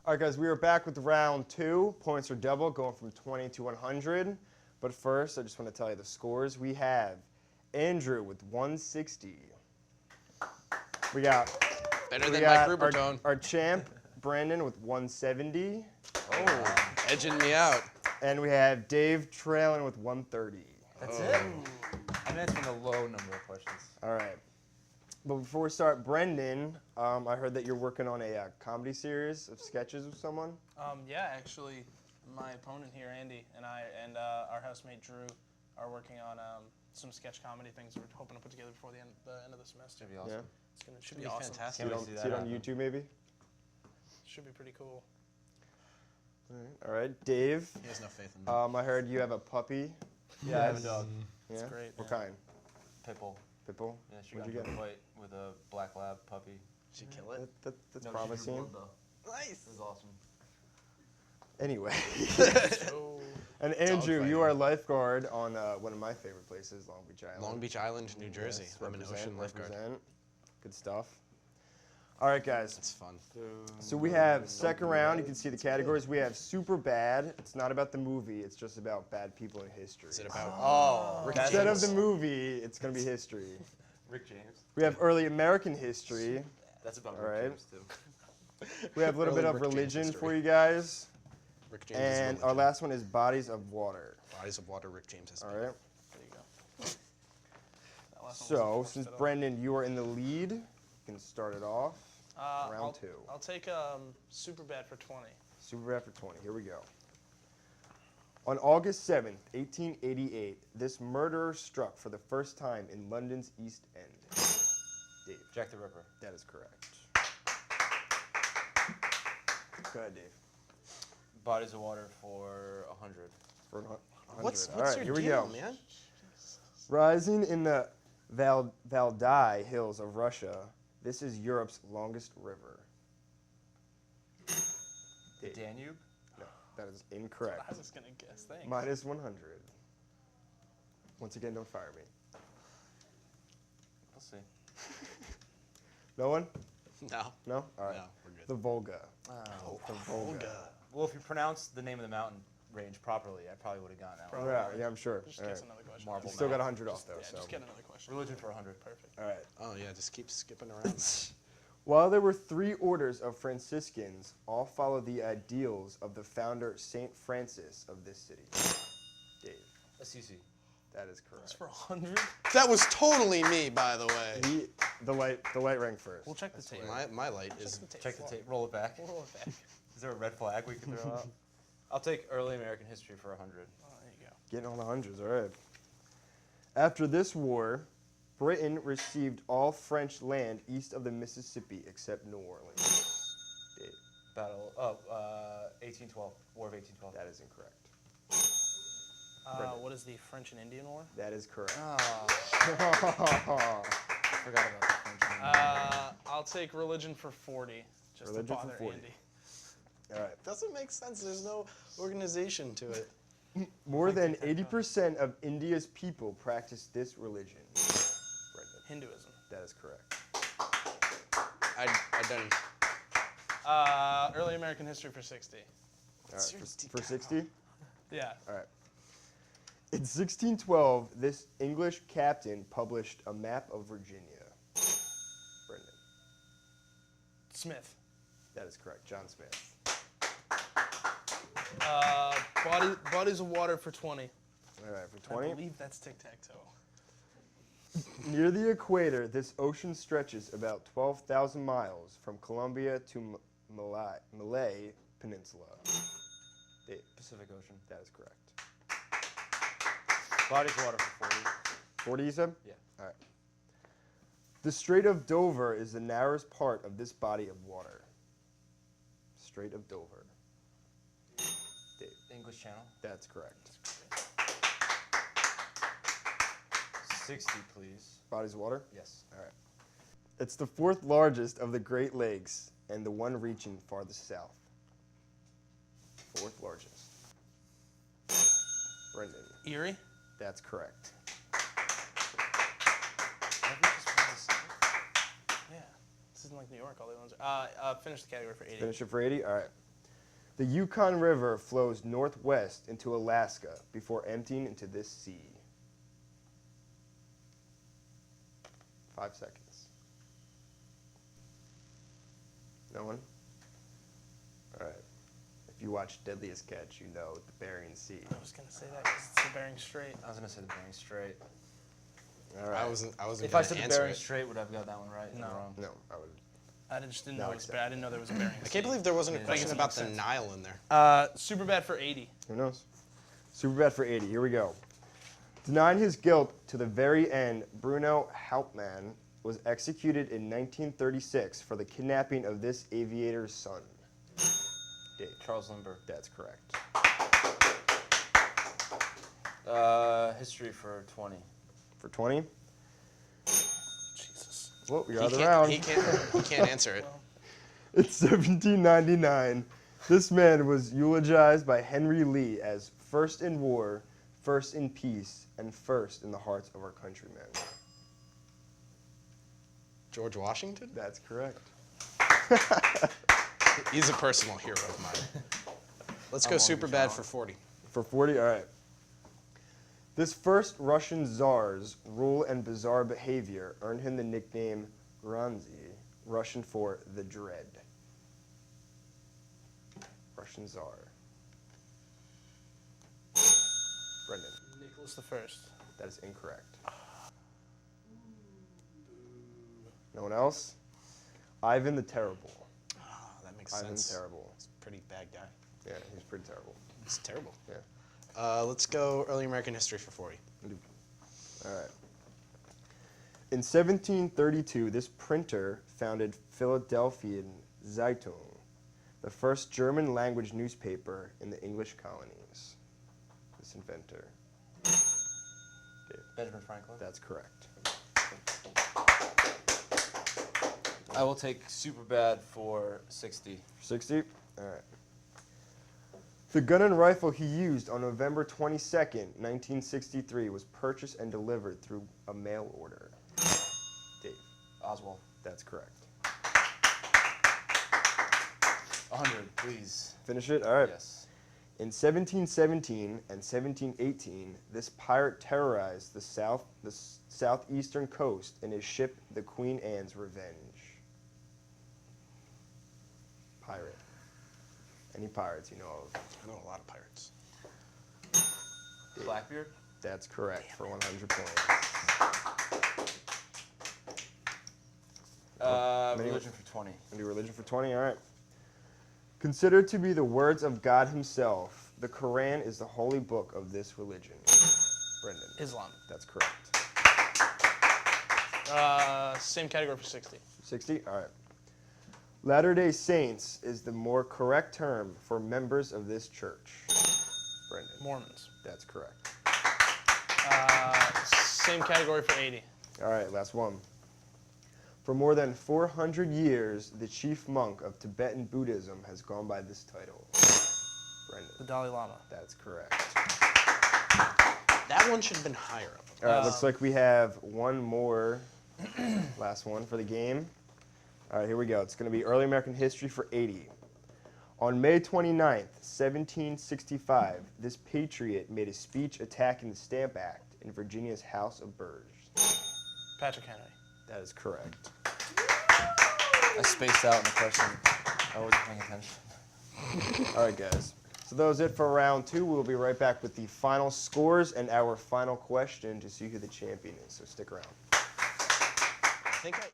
All right, guys, we are back with round 2. Points are double, going from 20 to 100. But first, I just want to tell you the scores. We have Andrew with 160. We got better than Mike Rubertone. Our champ, Brandon, with 170. Oh, edging me out. And we have Dave trailing with 130. That's it? I'm answering a low number of questions. All right. But before we start, Brendan, I heard that you're working on a comedy series of sketches with someone. Yeah, actually, my opponent here, Andy, and I, and our housemate Drew, are working on some sketch comedy things we're hoping to put together before the end of the semester. Should be awesome. Yeah. Should be awesome. Fantastic. See it on YouTube, maybe? Should be pretty cool. All right. Dave. He has no faith in me. I heard you have a puppy. Yeah, I have a dog. Yeah? That's great. What yeah. kind? Pitbull. Pitbull? Yeah, she Where'd got you into get a fight with a black lab puppy. Did she kill it? That's No, she promising. drew blood, though. Nice. This is awesome. Anyway. So, And Andrew, Dogfighting. you are a lifeguard on one of my favorite places, Long Beach Island. Long Beach Island, New Jersey. Yes, I'm an ocean lifeguard. represent. Good stuff. All right, guys. It's fun. So we have second round. You can see the categories. We have super bad. It's not about the movie. It's just about bad people in history. Is it about Oh, Instead of the movie, it's going to be history. Rick James. We have early American history. That's about All Rick right. James, too. We have a little Early bit of Rick James religion history. for you guys. Rick James? And our last one is bodies of water. Bodies of Water. Rick James has. All right. there you go. That last one wasn't So forced since at all. Brendan, you are in the lead, you can start it off. Round 2. I'll take super bad for 20. Super bad for 20. Here we go. On August 7th, 1888, this murderer struck for the first time in London's East End. Dave. Jack the Ripper. That is correct. Go ahead, Dave. Bodies of water for 100. For 100. What's All right, your here we deal, go. man? Rising in the Valdai hills of Russia, this is Europe's longest river. The Dave. Danube. No, that is incorrect. I was gonna guess. Thanks. Minus 100. Once again, don't fire me. We'll see. No one? No. No? All right. No, we're good. The Volga. Oh. The Volga. Well, if you pronounce the name of the mountain range properly, I probably would have gotten that one. Oh, yeah, I'm sure. Just All right. guess another question. Marble You still got Mountain. 100 off, though. Yeah, so. just get another question. Religion for 100. Perfect. All right. Oh yeah, just keep skipping around. While there were 3 orders of Franciscans, all followed the ideals of the founder, St. Francis of this city. Dave. Assisi. That is That's correct. for 100. That was totally me, by the way. The light rang first. We'll check the tape. My light is. Check the tape. Roll it back. We'll roll it back. Is there a red flag we can throw out? I'll take early American history for 100. Oh, there you go. Getting all the hundreds, all right. After this war, Britain received all French land east of the Mississippi except New Orleans. Dave. Battle. 1812. War of 1812. That is incorrect. What is the French and Indian War? That is correct. Oh, forgot about the French. I'll take religion for 40. Just Religion to for bother 40. Andy. All right. Doesn't make sense. There's no organization to it. More than 80% of India's people practice this religion. Brendan. Hinduism. That is correct. I done. Early American history for 60. All right. For 60? Yeah. All right. In 1612, this English captain published a map of Virginia. Brendan. Smith. That is correct. John Smith. Bodies of water for 20. All right. For I 20. believe that's tic-tac-toe. Near the equator, this ocean stretches about 12,000 miles from Colombia to Malay Peninsula. Dave. Pacific Ocean. That is correct. Bodies of water for 40. 40, you said? Yeah. All right. The Strait of Dover is the narrowest part of this body of water. Strait of Dover. Dave. English Channel. That's correct. 60, please. Bodies of water? Yes. All right. It's the 4th largest of the Great Lakes and the one reaching farthest south. 4th largest. Brendan. Erie. That's correct. Yeah. This isn't like New York. All the ones are. Finish the category for 80. Finish it for 80? All right. The Yukon River flows northwest into Alaska before emptying into this sea. 5 seconds. No one? All right. If you watch Deadliest Catch, you know the Bering Sea. I was gonna say that 'cause it's the Bering Strait. I was gonna say the Bering Strait. All right. I wasn't If gonna I said the answer Bering it. Strait, would I have got that one right? Or No. wrong? No, I would. I just didn't No, know it was accept. I didn't know there was a Bering Sea. I can't believe there wasn't a Yeah. question Doesn't about make the sense. Nile in there. Super bad for 80. Who knows? Super bad for 80. Here we go. Denying his guilt to the very end, Bruno Hauptmann was executed in 1936 for the kidnapping of this aviator's son. Dave. Charles Lindbergh. That's correct. History for 20. For 20. Jesus. Well, you're He out of the can't, round. he can't answer it. In 1799, this man was eulogized by Henry Lee as first in war, first in peace, and first in the hearts of our countrymen. George Washington? That's correct. He's a personal hero of mine. Let's go I'm super on bad John. for 40. For 40, all right. This first Russian czar's rule and bizarre behavior earned him the nickname Granzy, Russian for the Dread. Russian czar. Brendan, Nicholas the First. that is incorrect. No one else? Ivan the Terrible. Oh, that makes Ivan sense. Terrible. He's a pretty bad guy. Yeah, he's pretty terrible. It's terrible. Yeah. Let's go early American history for 40. All right. In 1732, this printer founded Philadelphian Zeitung, the first German-language newspaper in the English colonies. This inventor. Dave, Benjamin Franklin. that's correct. I will take super bad for 60. 60? All right. The gun and rifle he used on November 22nd, 1963 was purchased and delivered through a mail order. Dave, Oswald. that's correct. 100, please. Finish it? All right. Yes. In 1717 and 1718, this pirate terrorized the southeastern coast in his ship, the Queen Anne's Revenge. Pirate. Any pirates you know of? I know a lot of pirates. Blackbeard. That's correct for 100 points. Religion for 20. And do religion for 20, all right. Considered to be the words of God himself, the Quran is the holy book of this religion. Brendan. Islam. That's correct. Same category for 60. 60, all right. Latter-day Saints is the more correct term for members of this church. Brendan. Mormons. That's correct. Same category for 80. All right, last one. For more than 400 years, the chief monk of Tibetan Buddhism has gone by this title. Brendan. The Dalai Lama. That's correct. That one should have been higher up. All right, looks like we have one more, last one for the game. All right, here we go. It's going to be early American history for 80. On May 29th, 1765, this patriot made a speech attacking the Stamp Act in Virginia's House of Burge. Patrick Henry. That is correct. I spaced out in the question. I wasn't paying attention. All right, guys. So that was it for round 2. We'll be right back with the final scores and our final question to see who the champion is. So stick around. I think I...